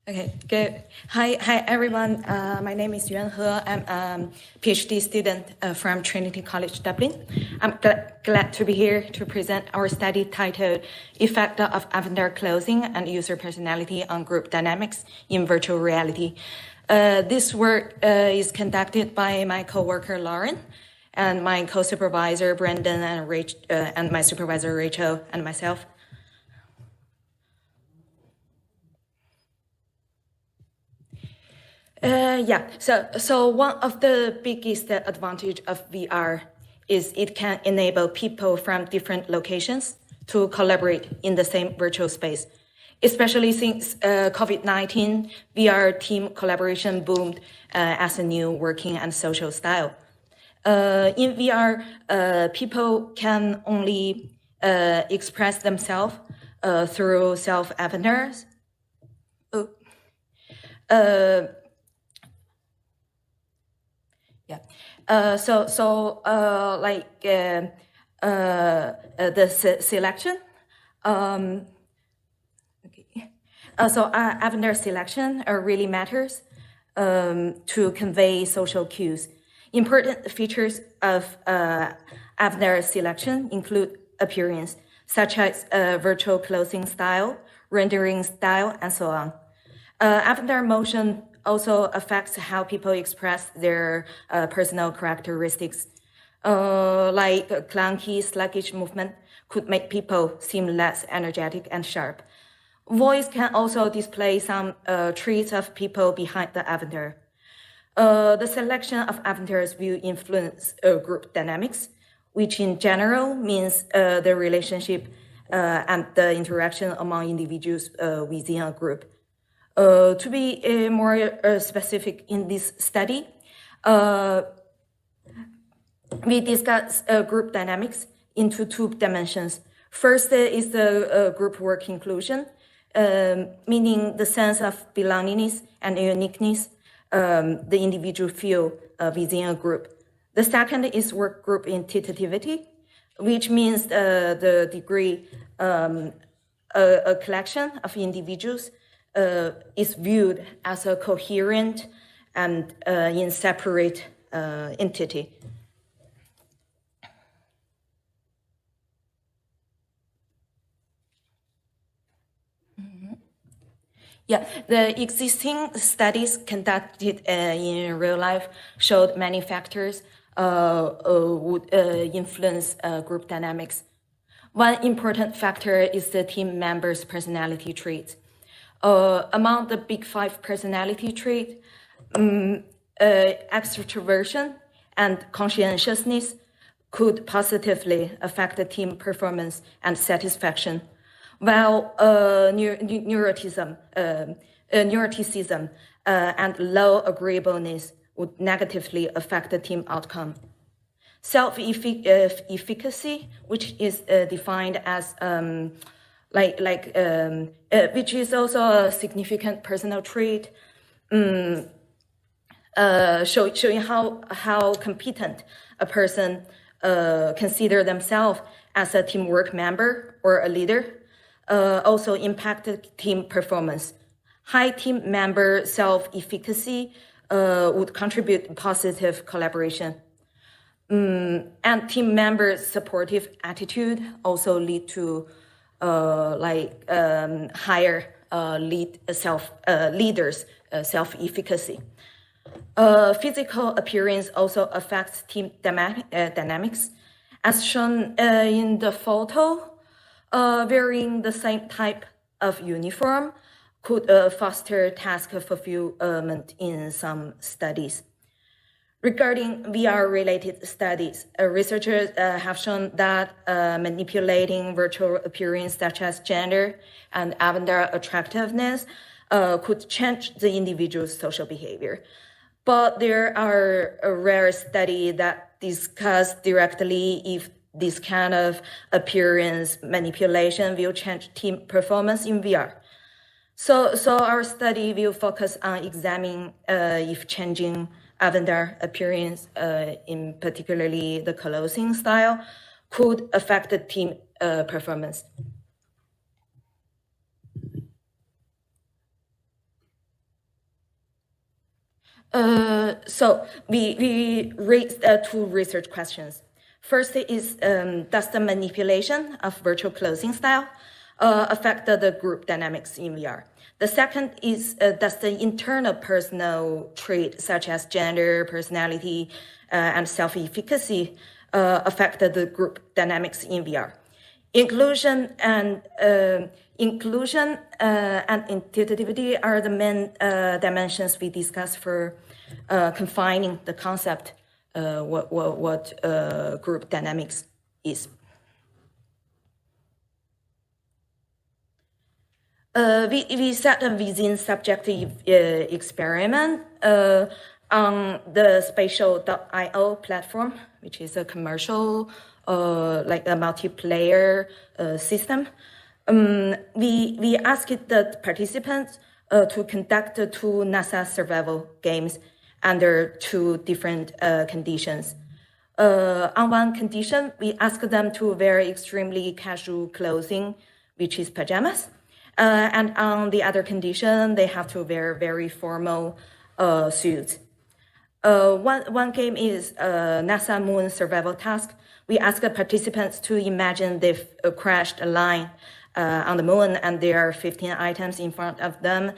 Okay, good. Hi everyone. My name is Yuan. I'm a PhD student from Trinity College, Dublin. I'm glad to be here to present our study titled Effect of Avatar Clothing and User Personality on Group Dynamics in Virtual Reality. This work is conducted by my coworker Lauren and my co-supervisor Brendan and my supervisor Rachel and myself. So one of the biggest advantage of VR is it can enable people from different locations to collaborate in the same virtual space. Especially since COVID-19, VR team collaboration boomed as a new working and social style. In VR, people can only express themselves through self-avatars. The selection. Avatar selection really matters to convey social cues. Important features of avatar selection include appearance, such as virtual clothing style, rendering style, and so on. Avatar motion also affects how people express their personal characteristics. Like clunky, sluggish movement could make people seem less energetic and sharp. Voice can also display some traits of people behind the avatar. The selection of avatars will influence group dynamics, which in general means the relationship and the interaction among individuals within a group. To be more specific in this study, we discuss group dynamics into two dimensions. First is the group work inclusion, meaning the sense of belongingness and uniqueness the individual feel within a group. The second is work group intensity, which means the degree a collection of individuals is viewed as a coherent and inseparate entity. The existing studies conducted in real life showed many factors would influence group dynamics. One important factor is the team members' personality traits. Among the big 5 personality traits, extroversion and conscientiousness could positively affect the team performance and satisfaction, while neuroticism and low agreeableness would negatively affect the team outcome. Self-efficacy, which is defined as which is also a significant personal trait, showing how competent a person consider themselves as a teamwork member or a leader, also impacted team performance. High team member self-efficacy would contribute positive collaboration. And team members' supportive attitude also lead to higher leaders' self-efficacy. Physical appearance also affects team dynamics. As shown in the photo, wearing the same type of uniform could foster task fulfillment in some studies. Regarding VR-related studies, researchers have shown that manipulating virtual appearance such as gender and avatar attractiveness could change the individual's social behavior. But there are a rare study that discuss directly if this kind of appearance manipulation will change team performance in VR. So our study will focus on examining if changing avatar appearance, in particularly the clothing style, could affect the team performance. So we raised two research questions. First is, does the manipulation of virtual clothing style affect the group dynamics in VR? The second is, does the internal personal trait such as gender, personality, and self-efficacy affect the group dynamics in VR? Inclusion and intuitivity are the main dimensions we discussed for confining the concept what group dynamics is. We set a within subjective experiment on the spatial.io platform, which is a commercial, like a multiplayer system. We asked the participants to conduct two NASA survival games under two different conditions. On one condition, we asked them to wear extremely casual clothing, which is pajamas. And on the other condition, they have to wear very formal suits. One game is NASA Moon Survival Task. We asked the participants to imagine they've crashed a line on the moon and there are 15 items in front of them.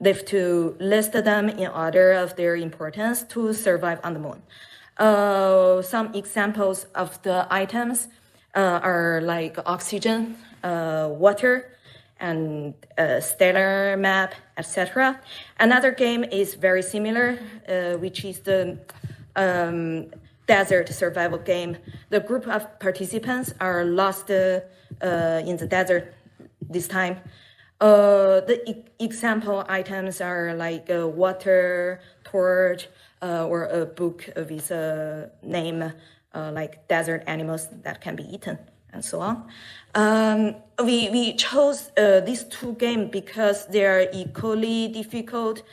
They have to list them in order of their importance to survive on the moon. Some examples of the items are like oxygen, water, and stellar map, etc. Another game is very similar, which is the desert survival game. The group of participants are lost in the desert this time. The example items are like water, torch, or a book with a name like desert animals that can be eaten, and so on. We chose these two games because they are equally difficult,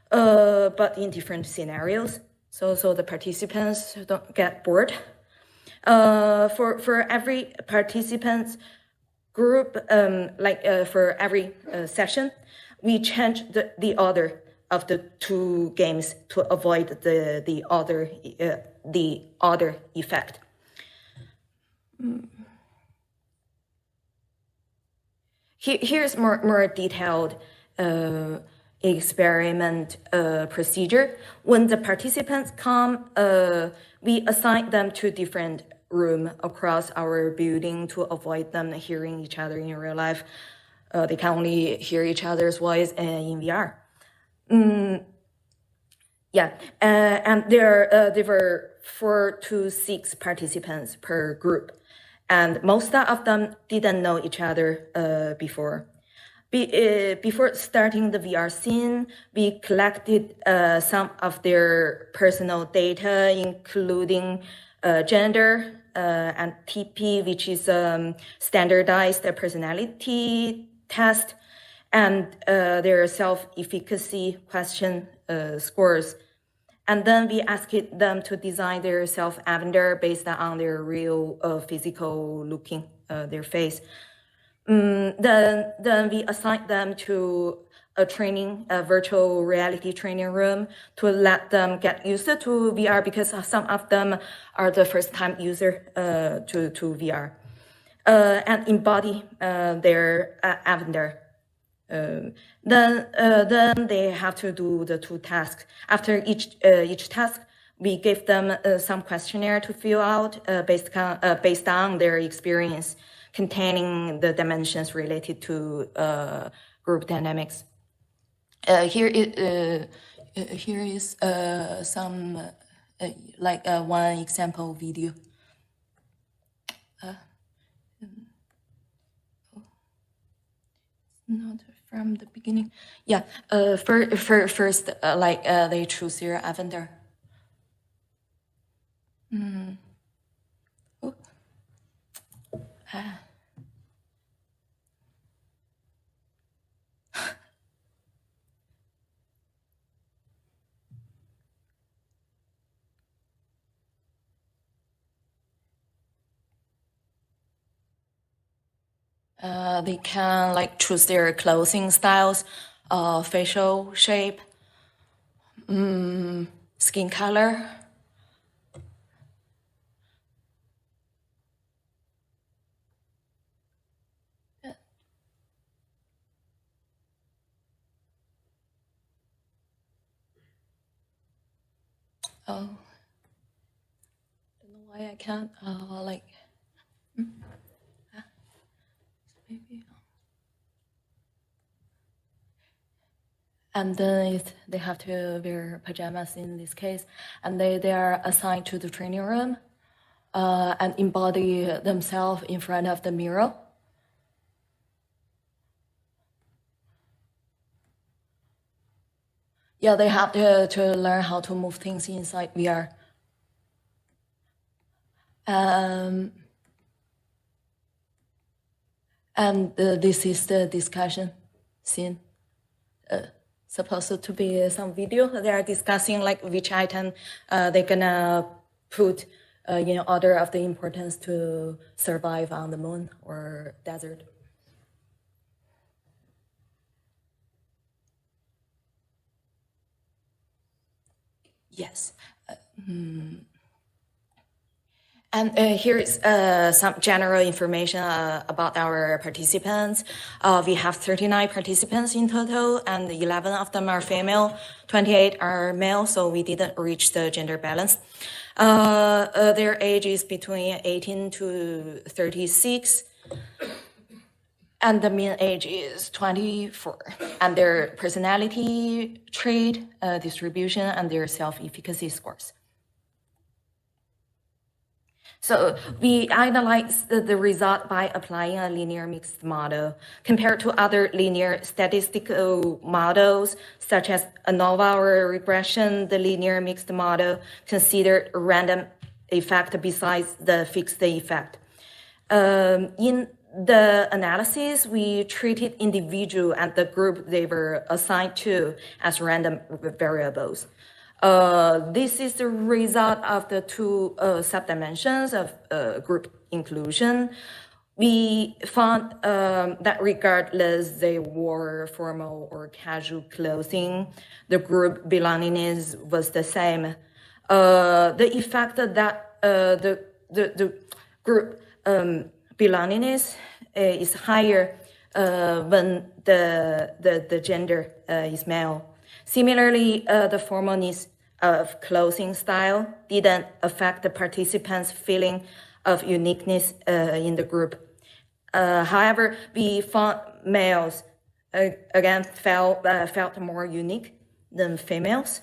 but in different scenarios. So the participants don't get bored. For every participant group, for every session, we change the order of the two games to avoid the order effect. Here's more detailed experiment procedure. When the participants come, we assign them to different rooms across our building to avoid them hearing each other in real life. They can only hear each other's voice in VR. And there were 4 to 6 participants per group. And most of them didn't know each other before. Before starting the VR scene, we collected some of their personal data, including gender and TP, which is standardized personality test, and their self-efficacy question scores. And then we asked them to design their self-avatar based on their real physical looking, their face. Then we assigned them to a virtual reality training room to let them get used to VR, because some of them are the first time user to VR, and embody their avatar. Then they have to do the 2 tasks. After each task, we give them some questionnaire to fill out based on their experience, containing the dimensions related to group dynamics. Here is some one example video. Not from the beginning. Yeah. First, they choose their avatar. Oh. They can choose their clothing styles, facial shape, skin color. Oh, don't know why I can't, like, maybe. And then they have to wear pajamas in this case, and they are assigned to the training room and embody themselves in front of the mirror. Yeah, they have to learn how to move things inside VR. And this is the discussion scene. Supposed to be some video. They are discussing like which item they're gonna put in order of the importance to survive on the moon or desert. Yes. And here is some general information about our participants. We have 39 participants in total, and 11 of them are female, 28 are male, so we didn't reach the gender balance. Their age is between 18 to 36, and the mean age is 24. And their personality trait, distribution, and their self-efficacy scores. So we analyze the result by applying a linear mixed model. Compared to other linear statistical models, such as ANOVA or regression, the linear mixed model considered a random effect besides the fixed effect. In the analysis, we treated individual and the group they were assigned to as random variables. This is the result of the two subdimensions of group inclusion. We found that regardless they wore formal or casual clothing, the group belongingness was the same. The effect that the group belongingness is higher when the gender is male. Similarly, the formalness of clothing style didn't affect the participants' feeling of uniqueness in the group. However, we found males again felt more unique than females,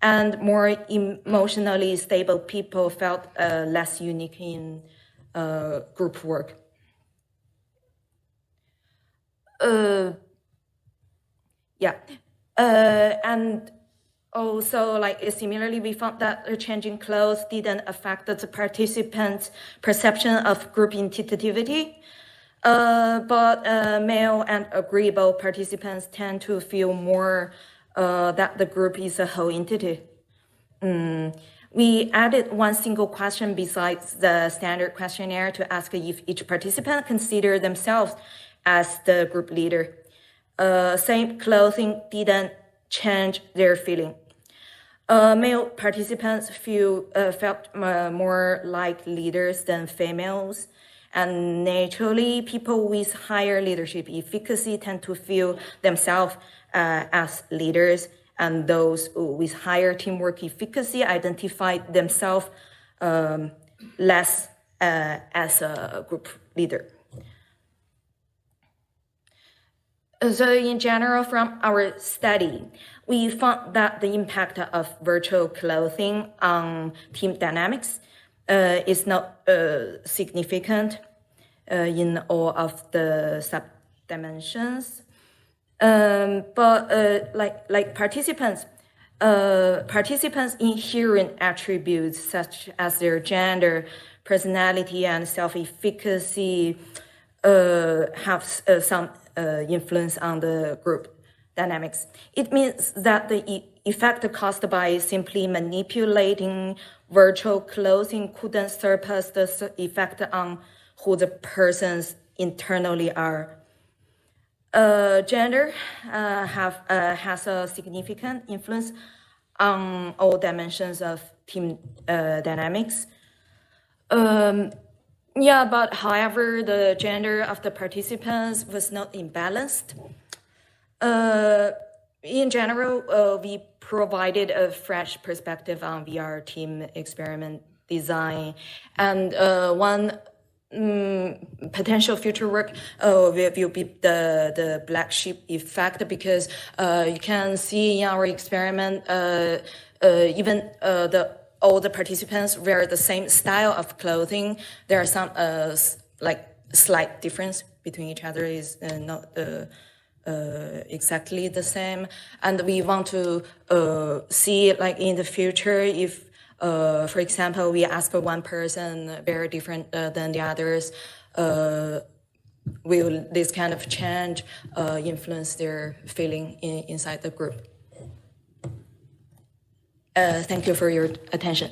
and more emotionally stable people felt less unique in group work. And also, like similarly, we found that changing clothes didn't affect the participants' perception of group entitativity. But male and agreeable participants tend to feel more that the group is a whole entity. We added one single question besides the standard questionnaire to ask if each participant considered themselves as the group leader. Same clothing didn't change their feeling. Male participants felt more like leaders than females, and naturally, people with higher leadership efficacy tend to feel themselves as leaders, and those with higher teamwork efficacy identified themselves less as a group leader. So in general, from our study, we found that the impact of virtual clothing on team dynamics is not significant in all of the subdimensions. But like participants' inherent attributes such as their gender, personality, and self-efficacy have some influence on the group dynamics. It means that the effect caused by simply manipulating virtual clothing couldn't surpass the effect on who the persons internally are. Gender has a significant influence on all dimensions of team dynamics. Yeah, but however, the gender of the participants was not imbalanced. In general, we provided a fresh perspective on VR team experiment design, and one potential future work will be the black sheep effect, because you can see in our experiment even all the participants wear the same style of clothing. There are some like slight difference between each other, is not exactly the same, and we want to see like in the future if for example, we ask for one person very different than the others, will this kind of change influence their feeling inside the group? Thank you for your attention.